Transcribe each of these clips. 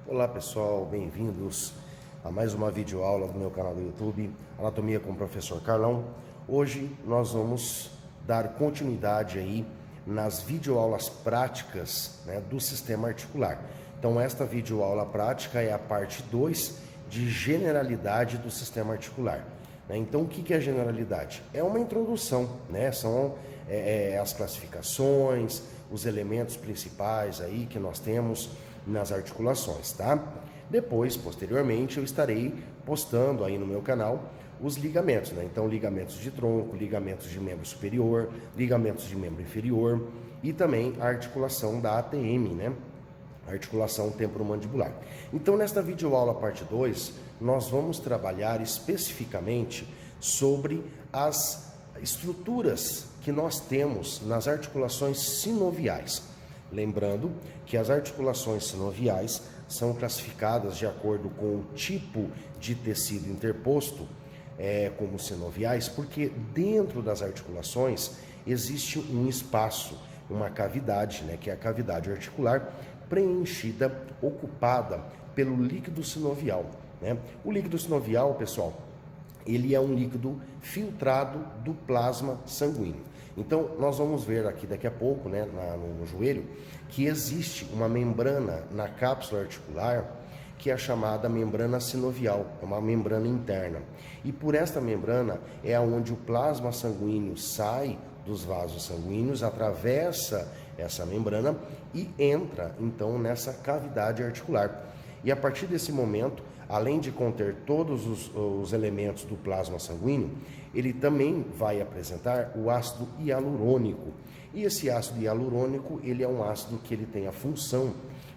Olá pessoal, bem-vindos a mais uma videoaula do meu canal do YouTube, Anatomia com o Professor Carlão. Hoje nós vamos dar continuidade aí nas videoaulas práticas, do sistema articular. Então esta videoaula prática é a parte 2 de generalidade do sistema articular. Então o que é generalidade? É uma introdução, são as classificações, os elementos principais aí que nós temos nas articulações, tá? Depois, posteriormente, eu estarei postando aí no meu canal os ligamentos, Então, ligamentos de tronco, ligamentos de membro superior, ligamentos de membro inferior e também a articulação da ATM, articulação temporomandibular. Então, nesta videoaula parte 2, nós vamos trabalhar especificamente sobre as estruturas que nós temos nas articulações sinoviais. Lembrando que as articulações sinoviais são classificadas de acordo com o tipo de tecido interposto, como sinoviais, porque dentro das articulações existe um espaço, uma cavidade, que é a cavidade articular, preenchida, ocupada pelo líquido sinovial. O líquido sinovial, pessoal, ele é um líquido filtrado do plasma sanguíneo. Então, nós vamos ver aqui daqui a pouco, no joelho, que existe uma membrana na cápsula articular que é a chamada membrana sinovial, é uma membrana interna. E por esta membrana é onde o plasma sanguíneo sai dos vasos sanguíneos, atravessa essa membrana e entra, então, nessa cavidade articular. E a partir desse momento, além de conter todos os elementos do plasma sanguíneo, ele também vai apresentar o ácido hialurônico. E esse ácido hialurônico, ele é um ácido que ele tem a função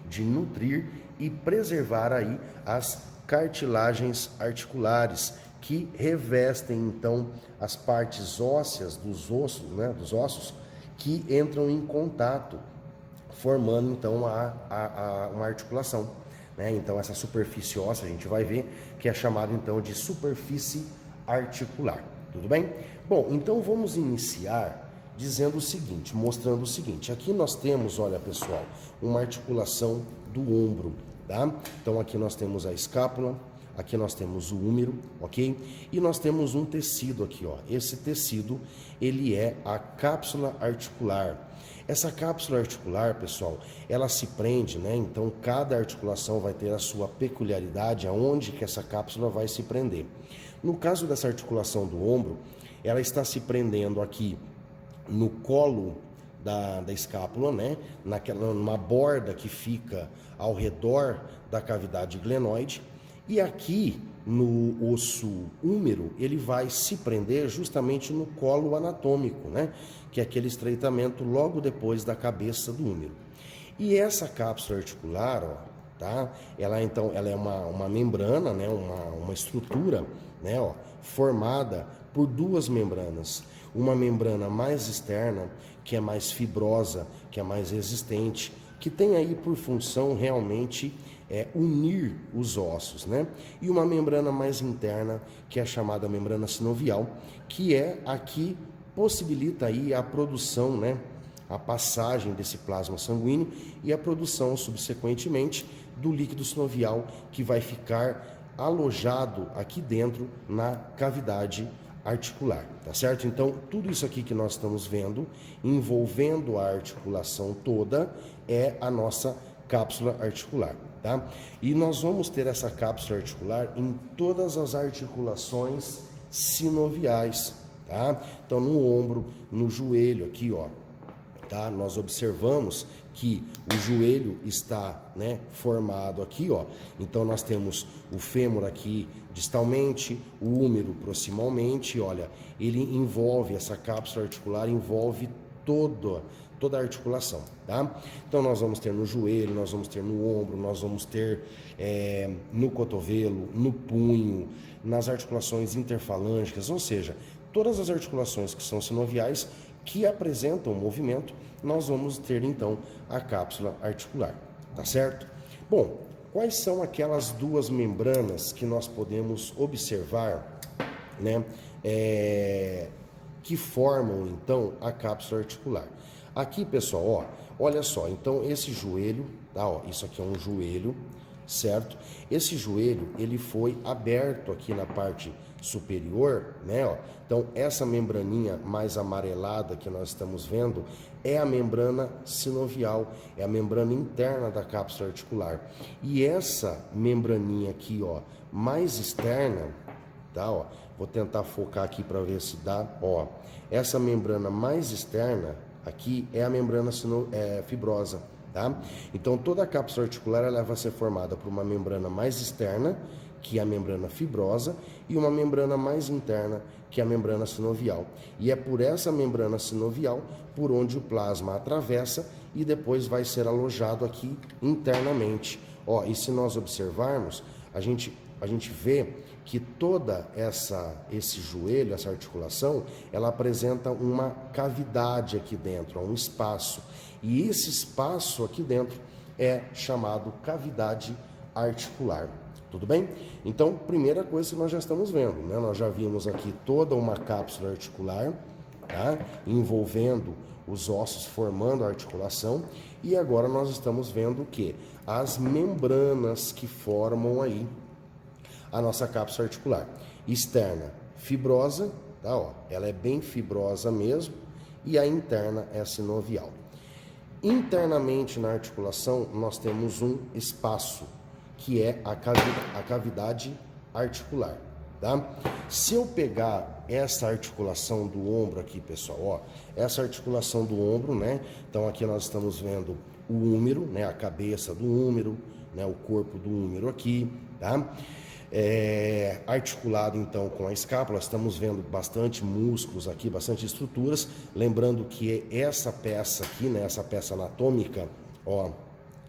de nutrir e preservar aí as cartilagens articulares, que revestem então as partes ósseas dos ossos, que entram em contato, formando então uma articulação. Então essa superfície óssea a gente vai ver que é chamada então de superfície articular, tudo bem? Bom, então vamos iniciar dizendo o seguinte, mostrando o seguinte. Aqui nós temos, olha pessoal, uma articulação do ombro, tá? Então aqui nós temos a escápula, aqui nós temos o húmero, ok? E nós temos um tecido aqui, ó. Esse tecido, ele é a cápsula articular. Essa cápsula articular, pessoal, ela se prende, Então, cada articulação vai ter a sua peculiaridade, aonde que essa cápsula vai se prender. No caso dessa articulação do ombro, ela está se prendendo aqui no colo da escápula, numa borda que fica ao redor da cavidade glenoide, e aqui no osso húmero, ele vai se prender justamente no colo anatômico, que é aquele estreitamento logo depois da cabeça do húmero. E essa cápsula articular, tá? Ela é uma membrana, uma estrutura, formada por duas membranas. Uma membrana mais externa, que é mais fibrosa, que é mais resistente, que tem aí por função realmente unir os ossos, E uma membrana mais interna, que é a chamada membrana sinovial, que é a que possibilita aí a produção, a passagem desse plasma sanguíneo e a produção, subsequentemente, do líquido sinovial, que vai ficar alojado aqui dentro na cavidade articular, tá certo? Então, tudo isso aqui que nós estamos vendo, envolvendo a articulação toda, é a nossa cápsula articular, tá? E nós vamos ter essa cápsula articular em todas as articulações sinoviais, tá? Então, no ombro, no joelho aqui, ó, tá? Nós observamos que o joelho está, formado aqui, ó. Então nós temos o fêmur aqui distalmente, o húmero proximalmente, olha, ele envolve, essa cápsula articular envolve toda a articulação, tá? Então nós vamos ter no joelho, nós vamos ter no ombro, nós vamos ter no cotovelo, no punho, nas articulações interfalângicas, ou seja, todas as articulações que são sinoviais que apresentam movimento, nós vamos ter então a cápsula articular, tá certo? Bom, quais são aquelas duas membranas que nós podemos observar, que formam então a cápsula articular? Aqui, pessoal, ó, olha só, então esse joelho, tá, ó, isso aqui é um joelho, certo? Esse joelho, ele foi aberto aqui na parte superior, né, ó. Então, essa membraninha mais amarelada que nós estamos vendo é a membrana sinovial, é a membrana interna da cápsula articular. E essa membraninha aqui, ó, mais externa, tá, ó, vou tentar focar aqui para ver se dá, ó. Essa membrana mais externa aqui é a membrana fibrosa, tá? Então, toda a cápsula articular ela vai ser formada por uma membrana mais externa, que é a membrana fibrosa, e uma membrana mais interna, que é a membrana sinovial. E é por essa membrana sinovial por onde o plasma atravessa e depois vai ser alojado aqui internamente. Ó, e se nós observarmos, a gente vê que toda esse joelho, essa articulação, ela apresenta uma cavidade aqui dentro, um espaço. E esse espaço aqui dentro é chamado cavidade articular. Tudo bem? Então, primeira coisa que nós já estamos vendo, né? Nós já vimos aqui toda uma cápsula articular, tá? Envolvendo os ossos, formando a articulação. E agora nós estamos vendo o quê? As membranas que formam aí a nossa cápsula articular. Externa, fibrosa, tá? Ó, ela é bem fibrosa mesmo. E a interna é a sinovial. Internamente na articulação, nós temos um espaço, que é a cavidade articular, tá? Se eu pegar essa articulação do ombro aqui, pessoal, ó, essa articulação do ombro, né? Então aqui nós estamos vendo o úmero, né? A cabeça do úmero, né? O corpo do úmero aqui, tá? Articulado então com a escápula, estamos vendo bastante músculos aqui, bastante estruturas. Lembrando que essa peça aqui, né? Essa peça anatômica, ó,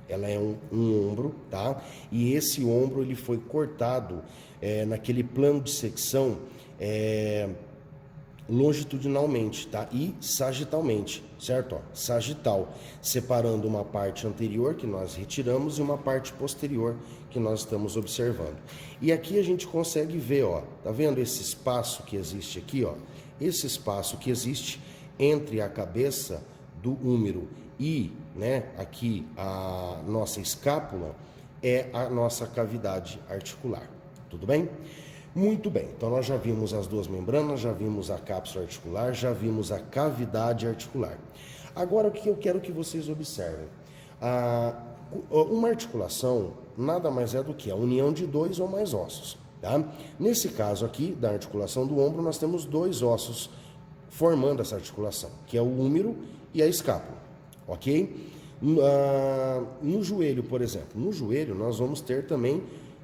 ela é um ombro, tá? E esse ombro ele foi cortado naquele plano de secção longitudinalmente, tá? E sagitalmente, certo? Ó, sagital, separando uma parte anterior que nós retiramos e uma parte posterior que nós estamos observando. E aqui a gente consegue ver, ó, tá vendo esse espaço que existe aqui, ó? Esse espaço que existe entre a cabeça do úmero e, né, aqui a nossa escápula é a nossa cavidade articular. Tudo bem? Muito bem. Então nós já vimos as duas membranas, já vimos a cápsula articular, já vimos a cavidade articular. Agora o que eu quero que vocês observem? Uma articulação nada mais é do que a união de dois ou mais ossos, tá? Nesse caso aqui da articulação do ombro, nós temos dois ossos formando essa articulação, que é o úmero e a escápula. Ok? No joelho, por exemplo, no joelho nós vamos ter também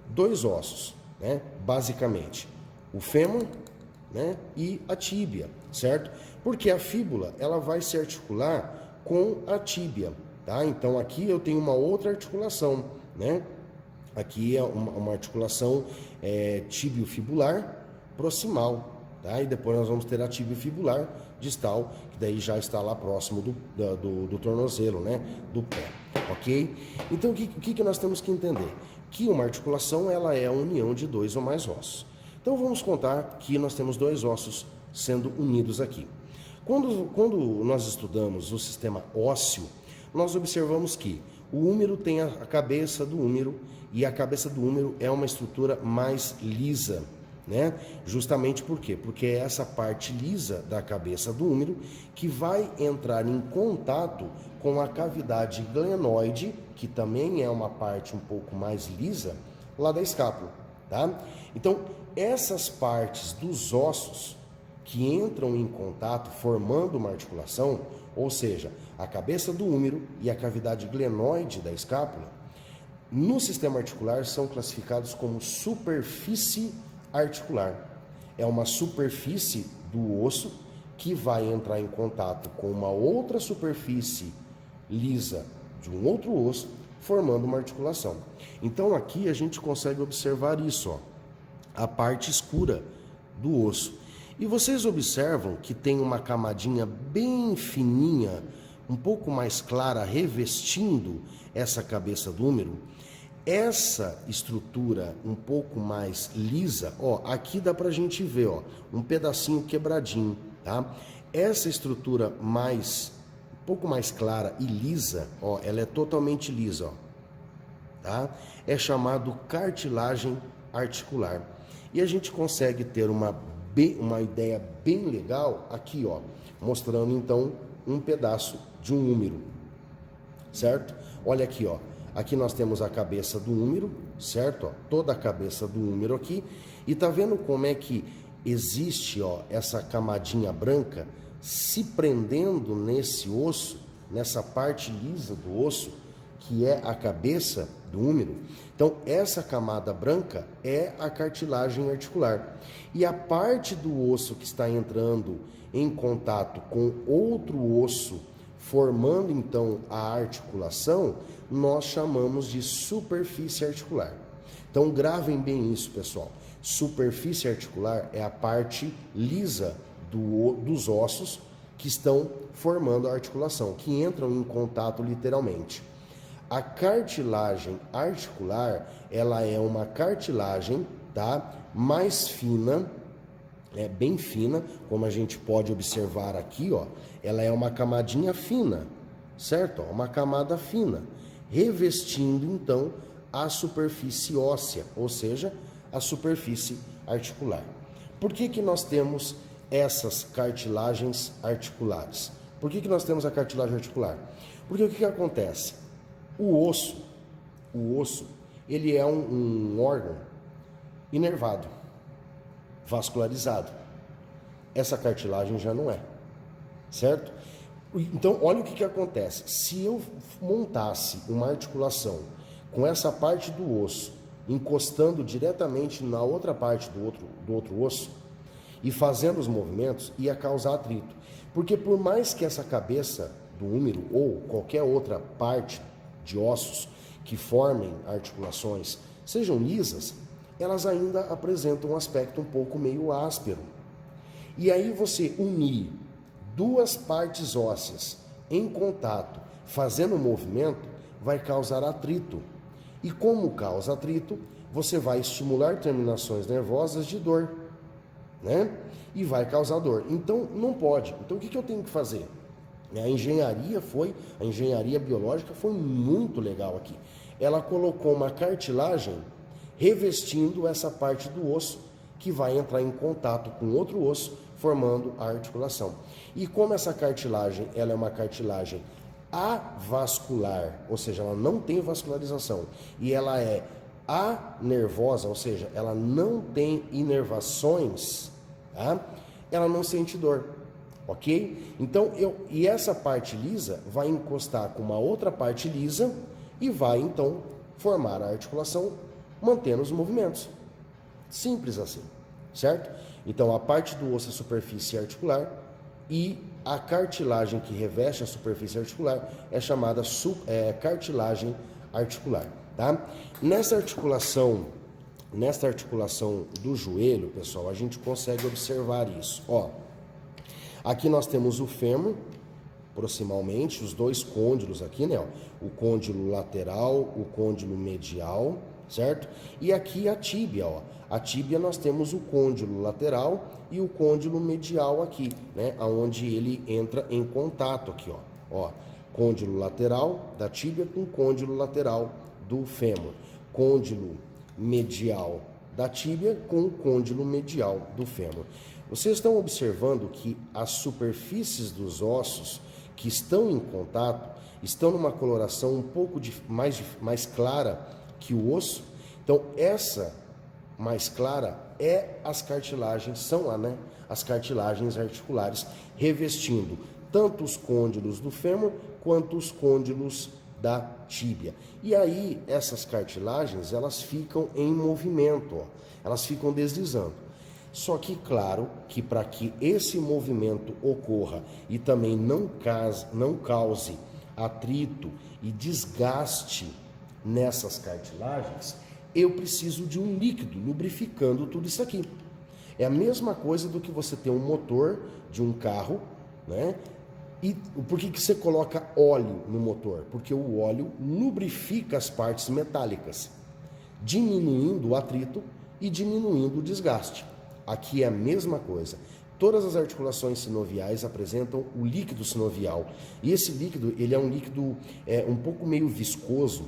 dois ossos, né? Basicamente, o fêmur, né? E a tíbia, certo? Porque a fíbula, ela vai se articular com a tíbia, tá? Então aqui eu tenho uma outra articulação, né? Aqui é uma articulação tíbio-fibular proximal, tá? E depois nós vamos ter a tíbio-fibular distal, que daí já está lá próximo do tornozelo, né? Do pé, ok? Então o que nós temos que entender? Que uma articulação ela é a união de dois ou mais ossos. Então vamos contar que nós temos dois ossos sendo unidos aqui. Quando nós estudamos o sistema ósseo, nós observamos que o úmero tem a cabeça do úmero, e a cabeça do úmero é uma estrutura mais lisa, né? Justamente por quê? Porque é essa parte lisa da cabeça do úmero que vai entrar em contato com a cavidade glenoide, que também é uma parte um pouco mais lisa, lá da escápula, tá? Então, essas partes dos ossos que entram em contato formando uma articulação, ou seja, a cabeça do úmero e a cavidade glenoide da escápula, no sistema articular são classificados como superfície articular. É uma superfície do osso que vai entrar em contato com uma outra superfície lisa de um outro osso, formando uma articulação. Então aqui a gente consegue observar isso, ó, a parte escura do osso. E vocês observam que tem uma camadinha bem fininha, um pouco mais clara, revestindo essa cabeça do úmero. Essa estrutura um pouco mais lisa, ó, aqui dá pra gente ver, ó, um pedacinho quebradinho, tá? Essa estrutura um pouco mais clara e lisa, ó, ela é totalmente lisa, ó, tá? É chamado cartilagem articular. E a gente consegue ter uma ideia bem legal aqui, ó, mostrando então um pedaço de um húmero, certo? Olha aqui, ó. Aqui nós temos a cabeça do húmero, certo? Ó, toda a cabeça do húmero aqui. E tá vendo como é que existe, ó, essa camadinha branca se prendendo nesse osso, nessa parte lisa do osso, que é a cabeça do húmero. Então, essa camada branca é a cartilagem articular. E a parte do osso que está entrando em contato com outro osso, formando então a articulação, nós chamamos de superfície articular. Então, gravem bem isso, pessoal. Superfície articular é a parte lisa dos ossos que estão formando a articulação, que entram em contato literalmente. A cartilagem articular, ela é uma cartilagem, tá, mais fina, bem fina, como a gente pode observar aqui, ó, ela é uma camadinha fina, certo? Uma camada fina, revestindo então a superfície óssea, ou seja, a superfície articular. Por que que nós temos essas cartilagens articulares? Por que que nós temos a cartilagem articular? Porque o que que acontece? O osso, ele é um órgão inervado, vascularizado. Essa cartilagem já não é, certo? Então, olha o que que acontece. Se eu montasse uma articulação com essa parte do osso encostando diretamente na outra parte do outro osso e fazendo os movimentos, ia causar atrito. Porque por mais que essa cabeça do húmero ou qualquer outra parte de ossos que formem articulações sejam lisas, elas ainda apresentam um aspecto um pouco meio áspero. E aí você unir duas partes ósseas em contato, fazendo movimento, vai causar atrito. E como causa atrito, você vai estimular terminações nervosas de dor, né? E vai causar dor. Então, não pode. Então, o que eu tenho que fazer? A engenharia biológica foi muito legal aqui. Ela colocou uma cartilagem revestindo essa parte do osso que vai entrar em contato com outro osso, formando a articulação. E como essa cartilagem, ela é uma cartilagem avascular, ou seja, ela não tem vascularização, e ela é anervosa, ou seja, ela não tem inervações, tá? Ela não sente dor. Ok? Então, e essa parte lisa vai encostar com uma outra parte lisa e vai, então, formar a articulação, mantendo os movimentos. Simples assim, certo? Então, a parte do osso é a superfície articular e a cartilagem que reveste a superfície articular é chamada cartilagem articular, tá? Nessa articulação do joelho, pessoal, a gente consegue observar isso, ó. Aqui nós temos o fêmur, proximalmente, os dois côndilos aqui, né? O côndilo lateral, o côndilo medial, certo? E aqui a tíbia, ó. A tíbia nós temos o côndilo lateral e o côndilo medial aqui, né? Onde ele entra em contato aqui, ó. Côndilo lateral da tíbia com côndilo lateral do fêmur. Côndilo medial da tíbia com o côndilo medial do fêmur. Vocês estão observando que as superfícies dos ossos que estão em contato estão numa coloração um pouco mais clara que o osso. Então, essa mais clara as cartilagens, as cartilagens articulares, revestindo tanto os côndilos do fêmur quanto os côndilos da tíbia. E aí, essas cartilagens, elas ficam em movimento, ó, elas ficam deslizando. Só que, claro, que para que esse movimento ocorra e também não cause atrito e desgaste nessas cartilagens, eu preciso de um líquido lubrificando tudo isso aqui. É a mesma coisa do que você ter um motor de um carro, né? E por que você coloca óleo no motor? Porque o óleo lubrifica as partes metálicas, diminuindo o atrito e diminuindo o desgaste. Aqui é a mesma coisa. Todas as articulações sinoviais apresentam o líquido sinovial. E esse líquido, ele é um líquido um pouco meio viscoso,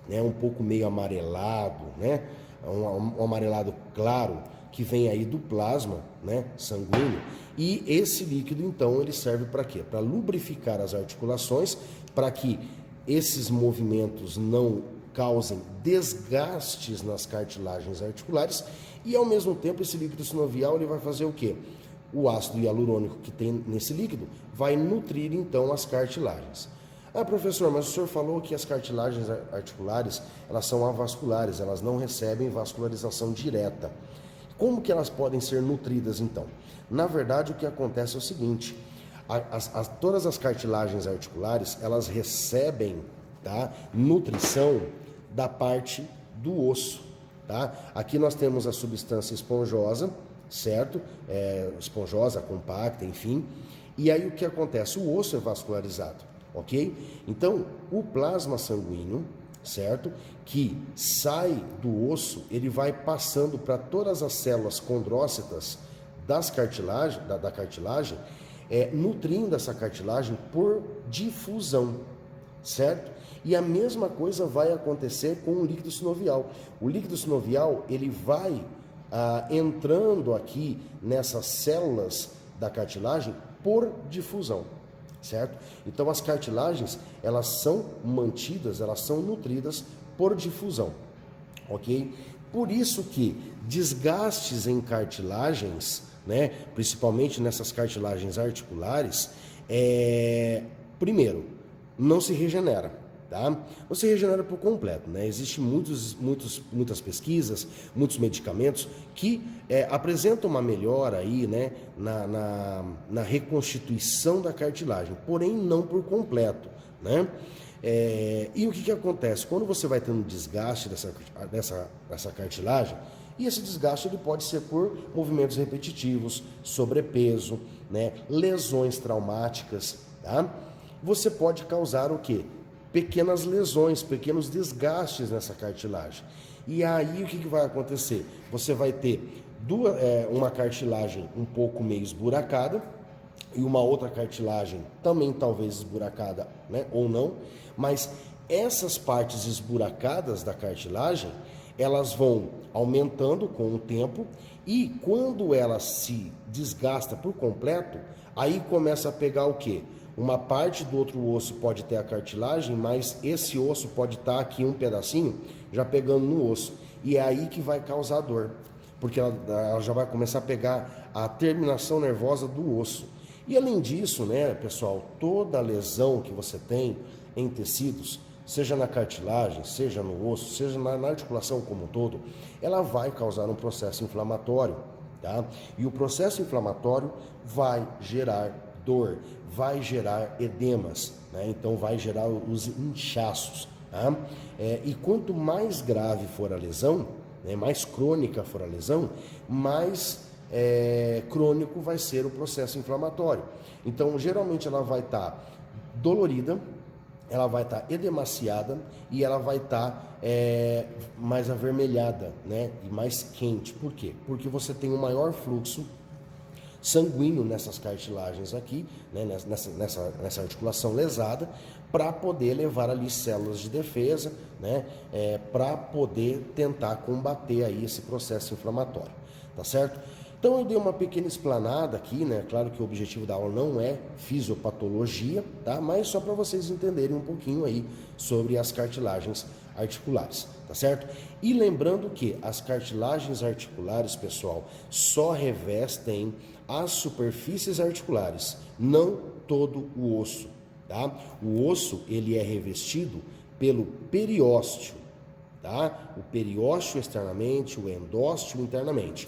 né, um pouco meio amarelado, né, um amarelado claro, que vem aí do plasma, né, sanguíneo. E esse líquido, então, ele serve para quê? Para lubrificar as articulações, para que esses movimentos não causem desgastes nas cartilagens articulares, e ao mesmo tempo esse líquido sinovial ele vai fazer o quê? O ácido hialurônico que tem nesse líquido vai nutrir então as cartilagens. Ah, professor, mas o senhor falou que as cartilagens articulares, elas são avasculares, elas não recebem vascularização direta. Como que elas podem ser nutridas então? Na verdade, o que acontece é o seguinte, todas as cartilagens articulares, elas recebem, tá, nutrição da parte do osso, tá? Aqui nós temos a substância esponjosa, certo? Esponjosa, compacta, enfim. E aí o que acontece? O osso é vascularizado, ok? Então, o plasma sanguíneo, certo? Que sai do osso, ele vai passando para todas as células condrócitas das cartilagens, da cartilagem, nutrindo essa cartilagem por difusão, certo? E a mesma coisa vai acontecer com o líquido sinovial. O líquido sinovial, ele vai entrando aqui nessas células da cartilagem por difusão, certo? Então as cartilagens, elas são mantidas, elas são nutridas por difusão, ok? Por isso que desgastes em cartilagens, né, principalmente nessas cartilagens articulares, primeiro, não se regenera, tá? Não se regenera por completo, né? Existem muitas pesquisas, muitos medicamentos que apresentam uma melhora aí, né, na reconstituição da cartilagem, porém não por completo, né? E o que acontece? Quando você vai tendo desgaste dessa cartilagem, e esse desgaste ele pode ser por movimentos repetitivos, sobrepeso, né, lesões traumáticas, tá? Você pode causar o quê? Pequenas lesões, pequenos desgastes nessa cartilagem. E aí o que vai acontecer? Você vai ter uma cartilagem um pouco meio esburacada e uma outra cartilagem também talvez esburacada, né, ou não, mas essas partes esburacadas da cartilagem, elas vão aumentando com o tempo e quando ela se desgasta por completo, aí começa a pegar o quê? Uma parte do outro osso pode ter a cartilagem, mas esse osso pode estar aqui um pedacinho já pegando no osso. E é aí que vai causar dor, porque ela já vai começar a pegar a terminação nervosa do osso. E além disso, né, pessoal, toda lesão que você tem em tecidos, seja na cartilagem, seja no osso, seja na articulação como um todo, ela vai causar um processo inflamatório, tá? E o processo inflamatório vai gerar dor, vai gerar edemas, né? Então vai gerar os inchaços, tá? E quanto mais grave for a lesão, né, mais crônica for a lesão, mais crônico vai ser o processo inflamatório. Então geralmente ela vai estar dolorida, ela vai estar edemaciada e ela vai estar mais avermelhada, né, e mais quente. Por quê? Porque você tem um maior fluxo sanguíneo nessas cartilagens aqui, né, nessa articulação lesada, para poder levar ali células de defesa, né, para poder tentar combater aí esse processo inflamatório, tá certo? Então eu dei uma pequena explanada aqui, né? Claro que o objetivo da aula não é fisiopatologia, tá? Mas só para vocês entenderem um pouquinho aí sobre as cartilagens articulares, tá certo? E lembrando que as cartilagens articulares, pessoal, só revestem as superfícies articulares, não todo o osso, tá? O osso, ele é revestido pelo periósteo, tá? O periósteo externamente, o endósteo internamente.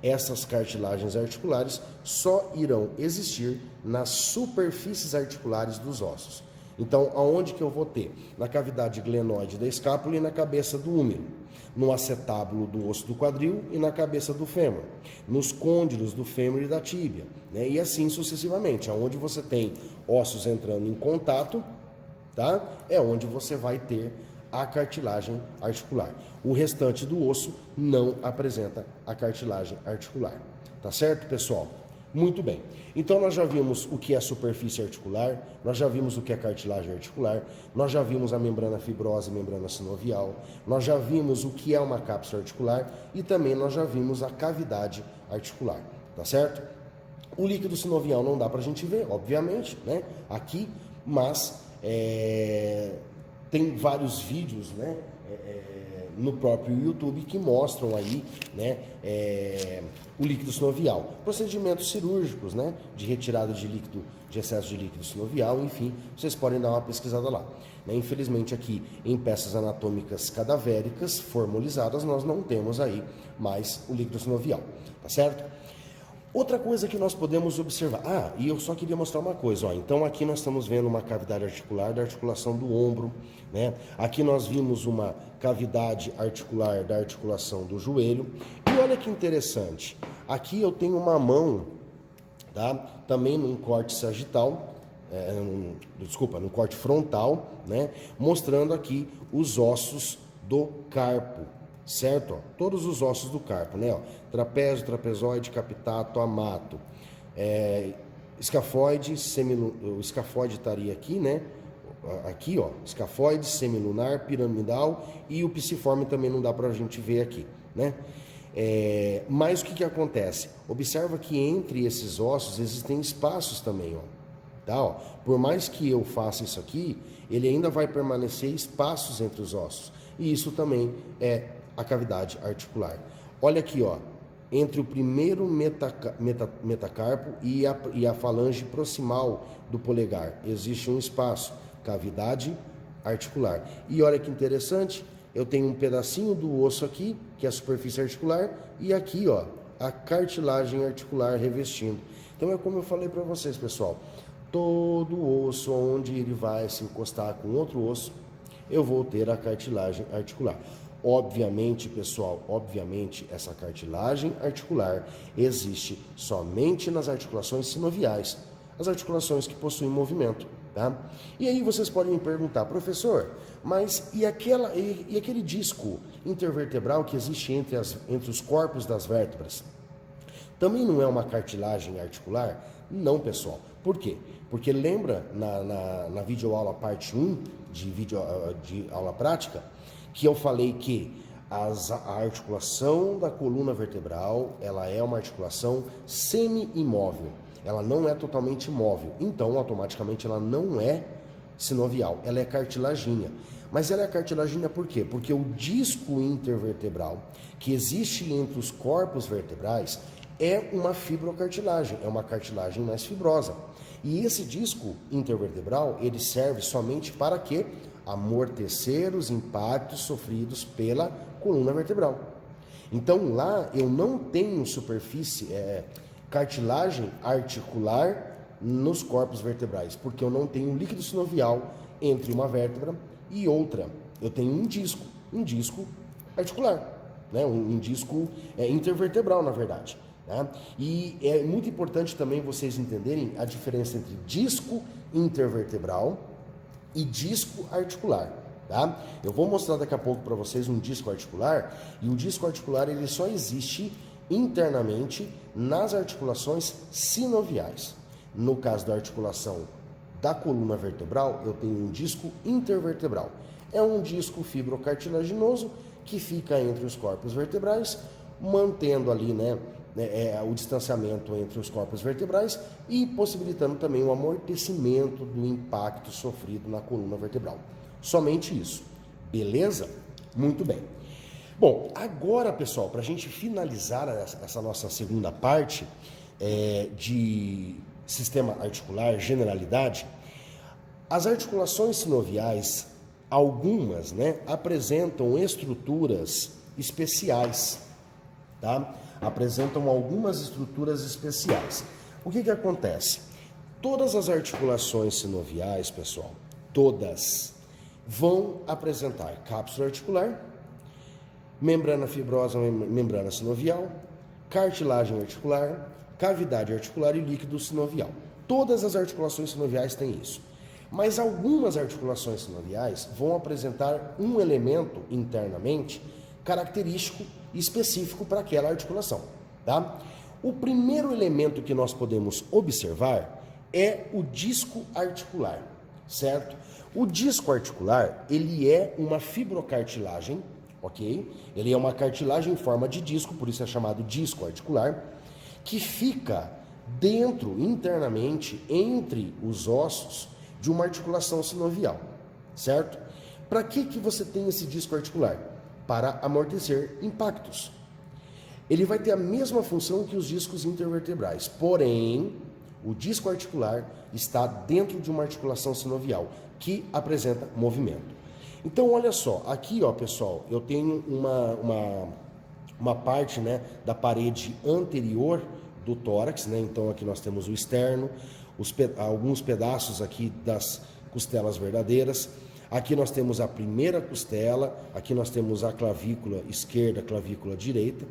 Essas cartilagens articulares só irão existir nas superfícies articulares dos ossos. Então, aonde que eu vou ter? Na cavidade glenoide da escápula e na cabeça do húmero, no acetábulo do osso do quadril e na cabeça do fêmur, nos côndilos do fêmur e da tíbia, né? E assim sucessivamente. Aonde você tem ossos entrando em contato, tá? É onde você vai ter a cartilagem articular. O restante do osso não apresenta a cartilagem articular. Tá certo, pessoal? Muito bem. Então nós já vimos o que é superfície articular, nós já vimos o que é cartilagem articular, nós já vimos a membrana fibrosa e membrana sinovial, nós já vimos o que é uma cápsula articular e também nós já vimos a cavidade articular, tá certo? O líquido sinovial não dá para a gente ver, obviamente, né, aqui, mas tem vários vídeos, né, no próprio YouTube que mostram aí, né, o líquido sinovial. Procedimentos cirúrgicos, né, de retirada de líquido, de excesso de líquido sinovial, enfim, vocês podem dar uma pesquisada lá. Infelizmente aqui em peças anatômicas cadavéricas formalizadas nós não temos aí mais o líquido sinovial, tá certo? Outra coisa que nós podemos observar, e eu só queria mostrar uma coisa, ó. Então aqui nós estamos vendo uma cavidade articular da articulação do ombro, né? Aqui nós vimos uma cavidade articular da articulação do joelho, e olha que interessante, aqui eu tenho uma mão, tá? Também num corte sagital, num corte frontal, né? Mostrando aqui os ossos do carpo, certo? Ó, todos os ossos do carpo, né? Ó, trapézio, trapezoide, capitato, amato, escafoide, o escafoide estaria aqui, né? Aqui, ó, escafoide, semilunar, piramidal e o pisiforme também não dá pra gente ver aqui, né? Mas o que acontece? Observa que entre esses ossos existem espaços também, ó. Tá, ó. Por mais que eu faça isso aqui, ele ainda vai permanecer espaços entre os ossos. E isso também é a cavidade articular. Olha aqui, ó, entre o primeiro metacarpo e a falange proximal do polegar existe um espaço, cavidade articular. E olha que interessante, eu tenho um pedacinho do osso aqui, que é a superfície articular, e aqui, ó, a cartilagem articular revestindo. Então é como eu falei para vocês, pessoal, todo osso onde ele vai se encostar com outro osso, eu vou ter a cartilagem articular. Obviamente, pessoal, essa cartilagem articular existe somente nas articulações sinoviais, as articulações que possuem movimento, tá? E aí vocês podem me perguntar, professor, mas e aquele disco intervertebral que existe entre os corpos das vértebras? Também não é uma cartilagem articular? Não, pessoal. Por quê? Porque lembra na videoaula parte 1 de aula prática, que eu falei que a articulação da coluna vertebral, ela é uma articulação semi-imóvel, ela não é totalmente imóvel, então automaticamente ela não é sinovial, ela é cartilagínea. Mas ela é cartilagínea por quê? Porque o disco intervertebral que existe entre os corpos vertebrais é uma fibrocartilagem, é uma cartilagem mais fibrosa. E esse disco intervertebral, ele serve somente para quê? Amortecer os impactos sofridos pela coluna vertebral. Então lá eu não tenho cartilagem articular nos corpos vertebrais, porque eu não tenho líquido sinovial entre uma vértebra e outra. Eu tenho um disco articular, né? um disco intervertebral, na verdade. Tá? E é muito importante também vocês entenderem a diferença entre disco intervertebral e disco articular, tá? Eu vou mostrar daqui a pouco para vocês um disco articular, e o disco articular ele só existe internamente nas articulações sinoviais. No caso da articulação da coluna vertebral, eu tenho um disco intervertebral. É um disco fibrocartilaginoso que fica entre os corpos vertebrais, mantendo ali, né, o distanciamento entre os corpos vertebrais e possibilitando também o amortecimento do impacto sofrido na coluna vertebral. Somente isso. Beleza? Muito bem. Bom, agora, pessoal, para a gente finalizar essa nossa segunda parte de sistema articular, generalidade, as articulações sinoviais, algumas, né, apresentam estruturas especiais, tá? Apresentam algumas estruturas especiais. O que acontece? Todas as articulações sinoviais, pessoal, todas vão apresentar cápsula articular, membrana fibrosa, membrana sinovial, cartilagem articular, cavidade articular e líquido sinovial. Todas as articulações sinoviais têm isso. Mas algumas articulações sinoviais vão apresentar um elemento internamente característico e específico para aquela articulação, tá? O primeiro elemento que nós podemos observar é o disco articular, certo? O disco articular, ele é uma fibrocartilagem, ok? Ele é uma cartilagem em forma de disco, por isso é chamado disco articular, que fica dentro, internamente, entre os ossos de uma articulação sinovial, certo? Para que você tem esse disco articular? Para amortecer impactos. Ele vai ter a mesma função que os discos intervertebrais, porém, o disco articular está dentro de uma articulação sinovial que apresenta movimento. Então, olha só, aqui, ó, pessoal, eu tenho uma parte, né, da parede anterior do tórax, né? Então, aqui nós temos o externo, alguns pedaços aqui das costelas verdadeiras. Aqui nós temos a primeira costela, aqui nós temos a clavícula esquerda, a clavícula direita.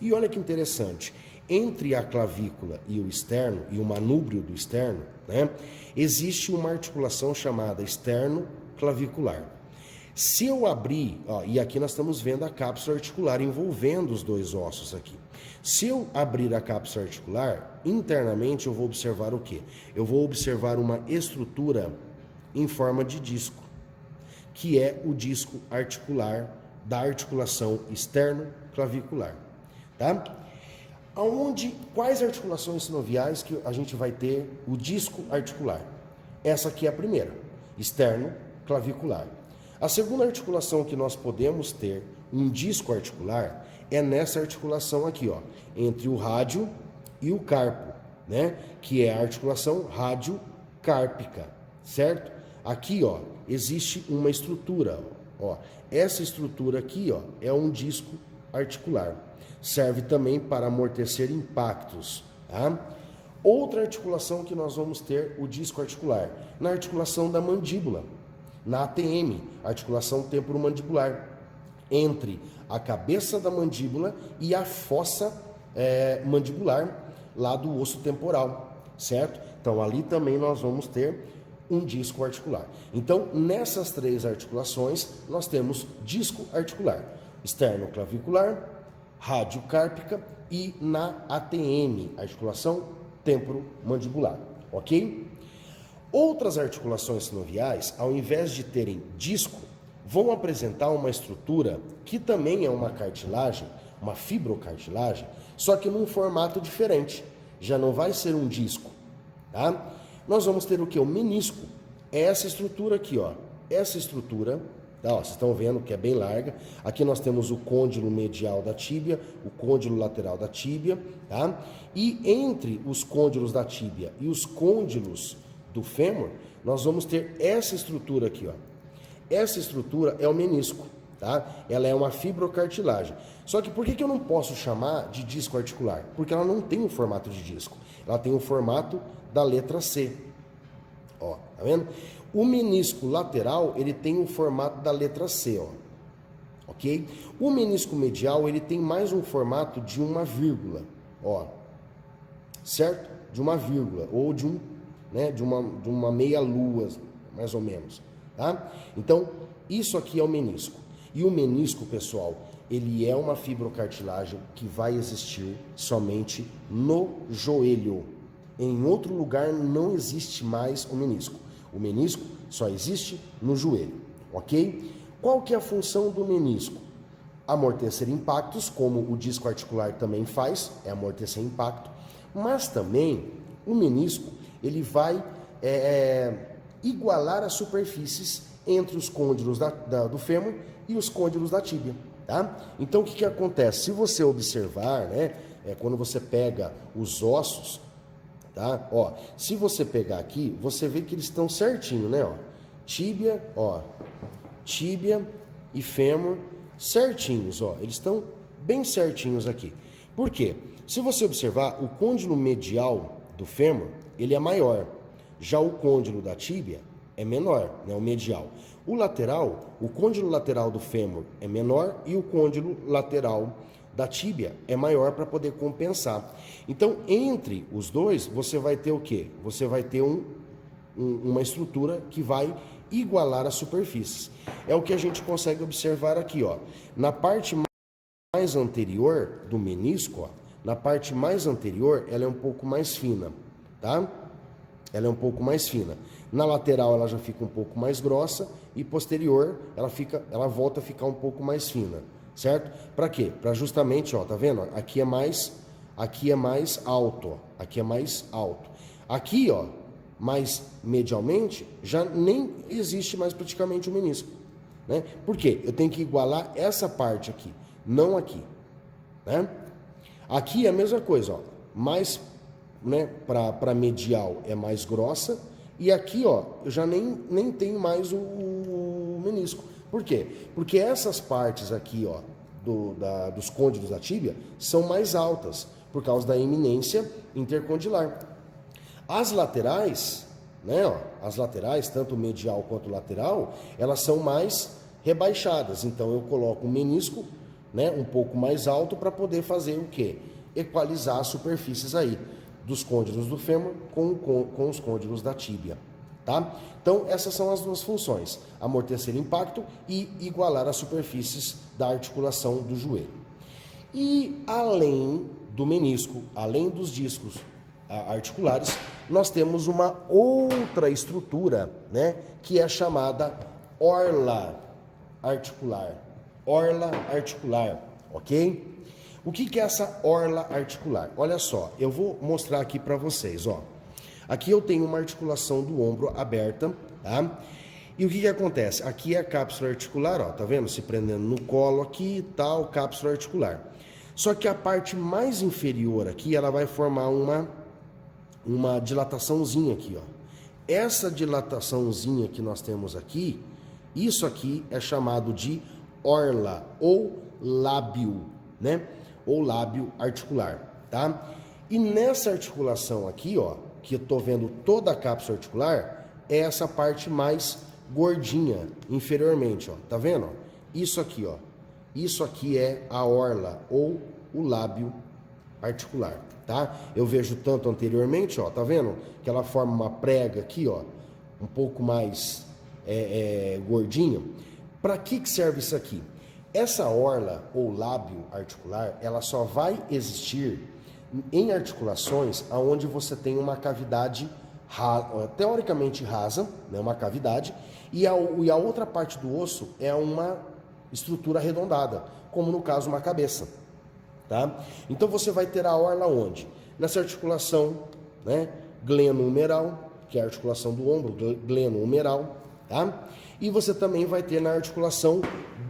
E olha que interessante, entre a clavícula e o externo, e o manúbrio do externo, né, existe uma articulação chamada externo-clavicular. Se eu abrir, ó, e aqui nós estamos vendo a cápsula articular envolvendo os dois ossos aqui. Se eu abrir a cápsula articular, internamente eu vou observar o quê? Eu vou observar uma estrutura em forma de disco, que é o disco articular da articulação externo-clavicular, tá? Quais articulações sinoviais que a gente vai ter o disco articular? Essa aqui é a primeira, externo-clavicular. A segunda articulação que nós podemos ter um disco articular é nessa articulação aqui, ó, entre o rádio e o carpo, né? Que é a articulação rádio-cárpica, certo? Aqui, ó, existe uma estrutura, ó. Essa estrutura aqui, ó, é um disco articular. Serve também para amortecer impactos, tá? Outra articulação que nós vamos ter o disco articular, na articulação da mandíbula, na ATM, articulação temporomandibular, entre a cabeça da mandíbula e a fossa mandibular, lá do osso temporal, certo? Então, ali também nós vamos ter um disco articular. Então, nessas três articulações, nós temos disco articular, externo-clavicular, rádio-cárpica e na ATM, articulação temporomandibular, ok? Outras articulações sinoviais, ao invés de terem disco, vão apresentar uma estrutura que também é uma cartilagem, uma fibrocartilagem, só que num formato diferente. Já não vai ser um disco, tá? Nós vamos ter o que? O menisco. É essa estrutura aqui, ó. Essa estrutura, tá? Ó, vocês estão vendo que é bem larga. Aqui nós temos o côndilo medial da tíbia, o côndilo lateral da tíbia, tá? E entre os côndilos da tíbia e os côndilos do fêmur, nós vamos ter essa estrutura aqui, ó. Essa estrutura é o menisco, tá? Ela é uma fibrocartilagem. Só que por que eu não posso chamar de disco articular? Porque ela não tem o formato de disco. Ela tem o formato da letra C. Ó, tá vendo? O menisco lateral, ele tem o formato da letra C, ó. Ok? O menisco medial, ele tem mais um formato de uma vírgula, ó. Certo? De uma vírgula, ou de uma meia lua, mais ou menos, tá? Então, isso aqui é o menisco. E o menisco, pessoal, ele é uma fibrocartilagem que vai existir somente no joelho. Em outro lugar não existe mais o menisco. O menisco só existe no joelho, ok? Qual que é a função do menisco? Amortecer impactos, como o disco articular também faz, é amortecer impacto, mas também o menisco, ele vai igualar as superfícies entre os côndilos do fêmur e os côndilos da tíbia, tá? Então, o que acontece? Se você observar, né, quando você pega os ossos, tá? Ó, se você pegar aqui, você vê que eles estão certinho, né? Ó, tíbia, ó, tíbia e fêmur certinhos, ó, eles estão bem certinhos aqui. Por quê? Se você observar, o côndilo medial do fêmur, ele é maior. Já o côndilo da tíbia é menor, né, o medial. O lateral, o côndilo lateral do fêmur é menor e o côndilo lateral da tíbia é maior para poder compensar. Então, entre os dois, você vai ter o quê? Você vai ter uma estrutura que vai igualar as superfícies. É o que a gente consegue observar aqui, ó. Na parte mais anterior do menisco, ó, na parte mais anterior, ela é um pouco mais fina, tá? Ela é um pouco mais fina. Na lateral ela já fica um pouco mais grossa e posterior ela volta a ficar um pouco mais fina, certo? Para quê? Para justamente, ó, tá vendo? Aqui é mais alto, ó. Aqui é mais alto. Aqui, ó, mais medialmente, já nem existe mais praticamente o menisco, né? Por quê? Eu tenho que igualar essa parte aqui, não aqui, né? Aqui é a mesma coisa, ó, mais, né, para medial é mais grossa, e aqui, ó, eu já nem tenho mais o menisco. Por quê? Porque essas partes aqui, ó, dos côndilos da tíbia são mais altas, por causa da eminência intercondilar. As laterais, né, ó, as laterais, tanto medial quanto lateral, elas são mais rebaixadas. Então eu coloco o menisco, né, um pouco mais alto para poder fazer o quê? Equalizar as superfícies aí dos côndilos do fêmur com os côndilos da tíbia, tá? Então essas são as duas funções: amortecer impacto e igualar as superfícies da articulação do joelho. E além do menisco, além dos discos articulares, nós temos uma outra estrutura, né, que é chamada orla articular. Orla articular, ok? O que é essa orla articular? Olha só, eu vou mostrar aqui para vocês, ó. Aqui eu tenho uma articulação do ombro aberta, tá? E o que acontece? Aqui é a cápsula articular, ó, tá vendo? Se prendendo no colo aqui e tal, cápsula articular. Só que a parte mais inferior aqui, ela vai formar uma dilataçãozinha aqui, ó. Essa dilataçãozinha que nós temos aqui, isso aqui é chamado de orla ou lábio, né? Ou lábio articular, tá? E nessa articulação aqui, ó, que eu tô vendo toda a cápsula articular, é essa parte mais gordinha, inferiormente, ó. Tá vendo? Isso aqui, ó. Isso aqui é a orla ou o lábio articular, tá? Eu vejo tanto anteriormente, ó, tá vendo? Que ela forma uma prega aqui, ó, um pouco mais gordinho. Para que serve isso aqui? Essa orla ou lábio articular, ela só vai existir em articulações onde você tem uma cavidade teoricamente rasa, né, uma cavidade, e a outra parte do osso é uma estrutura arredondada, como no caso uma cabeça, tá? Então você vai ter a orla onde? Nessa articulação, né, gleno-humeral, que é a articulação do ombro, gleno-humeral, tá? E você também vai ter na articulação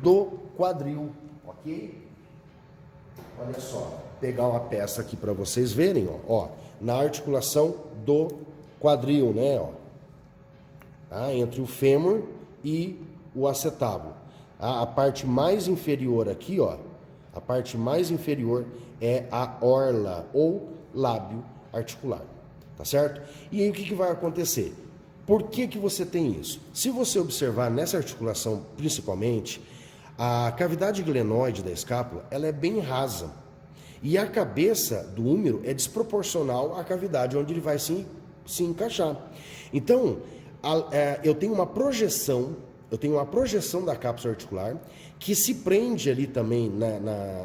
do quadril, ok? Olha só, pegar uma peça aqui para vocês verem, ó, na articulação do quadril, né, ó, tá? Entre o fêmur e o acetábulo. A parte mais inferior aqui, ó, a parte mais inferior é a orla ou lábio articular, tá certo? E aí o que vai acontecer? Por que você tem isso? Se você observar nessa articulação principalmente, a cavidade glenoide da escápula, ela é bem rasa. E a cabeça do húmero é desproporcional à cavidade onde ele vai se encaixar. Então, eu tenho uma projeção da cápsula articular que se prende ali também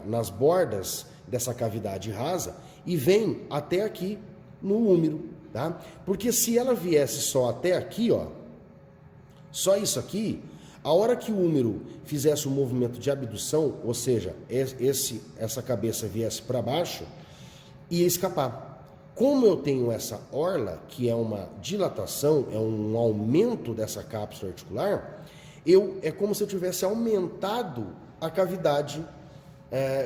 nas bordas dessa cavidade rasa e vem até aqui no húmero, tá? Porque se ela viesse só até aqui, ó, só isso aqui, a hora que o húmero fizesse um movimento de abdução, ou seja, essa cabeça viesse para baixo, ia escapar. Como eu tenho essa orla, que é uma dilatação, é um aumento dessa cápsula articular, é como se eu tivesse aumentado a cavidade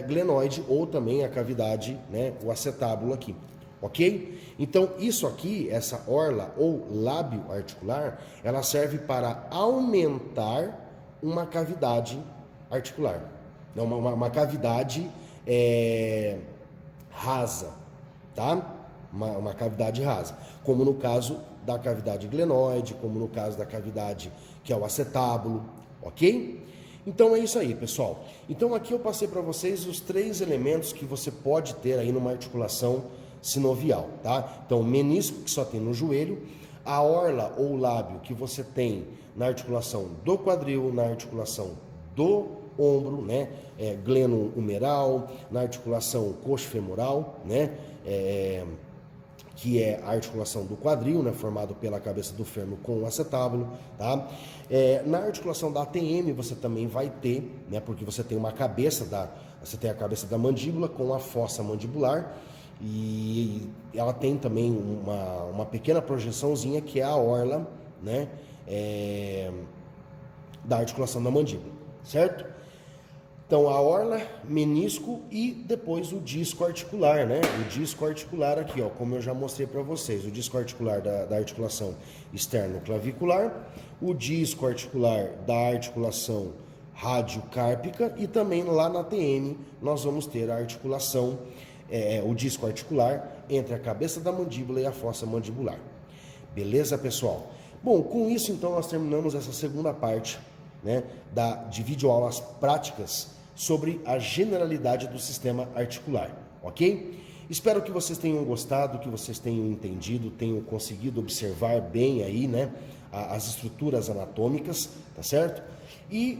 glenoide ou também a cavidade, né, o acetábulo aqui, ok? Então, isso aqui, essa orla ou lábio articular, ela serve para aumentar uma cavidade articular, uma cavidade rasa, tá? Uma cavidade rasa, como no caso da cavidade glenoide, como no caso da cavidade que é o acetábulo, ok? Então é isso aí, pessoal. Então aqui eu passei para vocês os 3 elementos que você pode ter aí numa articulação sinovial, tá? Então, menisco, que só tem no joelho, a orla ou lábio que você tem na articulação do quadril, na articulação do ombro, né? Glenohumeral, na articulação coxofemoral, né? Que é a articulação do quadril, né, formado pela cabeça do fêmur com o acetábulo, tá? Na articulação da ATM você também vai ter, né, porque você tem uma cabeça você tem a cabeça da mandíbula com a fossa mandibular e ela tem também uma pequena projeçãozinha que é a orla, né, da articulação da mandíbula, certo? Então, a orla, menisco e depois o disco articular, né? O disco articular aqui, ó, como eu já mostrei para vocês, o disco articular da articulação externo-clavicular, o disco articular da articulação radiocárpica e também lá na TM nós vamos ter a articulação, o disco articular entre a cabeça da mandíbula e a fossa mandibular. Beleza, pessoal? Bom, com isso então nós terminamos essa segunda parte, né, de videoaulas práticas sobre a generalidade do sistema articular, ok? Espero que vocês tenham gostado, que vocês tenham entendido, tenham conseguido observar bem aí, né, as estruturas anatômicas, tá certo? E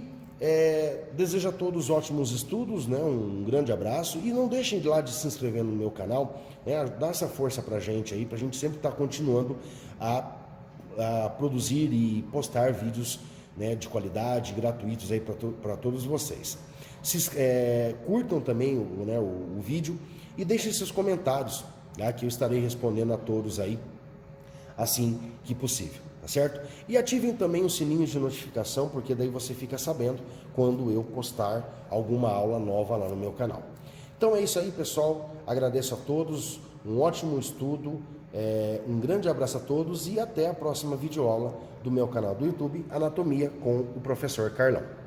desejo a todos ótimos estudos, né, um grande abraço e não deixem de lá de se inscrever no meu canal, né, dá essa força pra gente aí, pra gente sempre estar continuando a produzir e postar vídeos, né, de qualidade, gratuitos aí para todos vocês. Curtam também o vídeo e deixem seus comentários, tá, que eu estarei respondendo a todos aí assim que possível, tá certo? E ativem também o sininho de notificação, porque daí você fica sabendo quando eu postar alguma aula nova lá no meu canal. Então é isso aí, pessoal, agradeço a todos, um ótimo estudo, um grande abraço a todos e até a próxima videoaula do meu canal do YouTube, Anatomia com o Professor Carlão.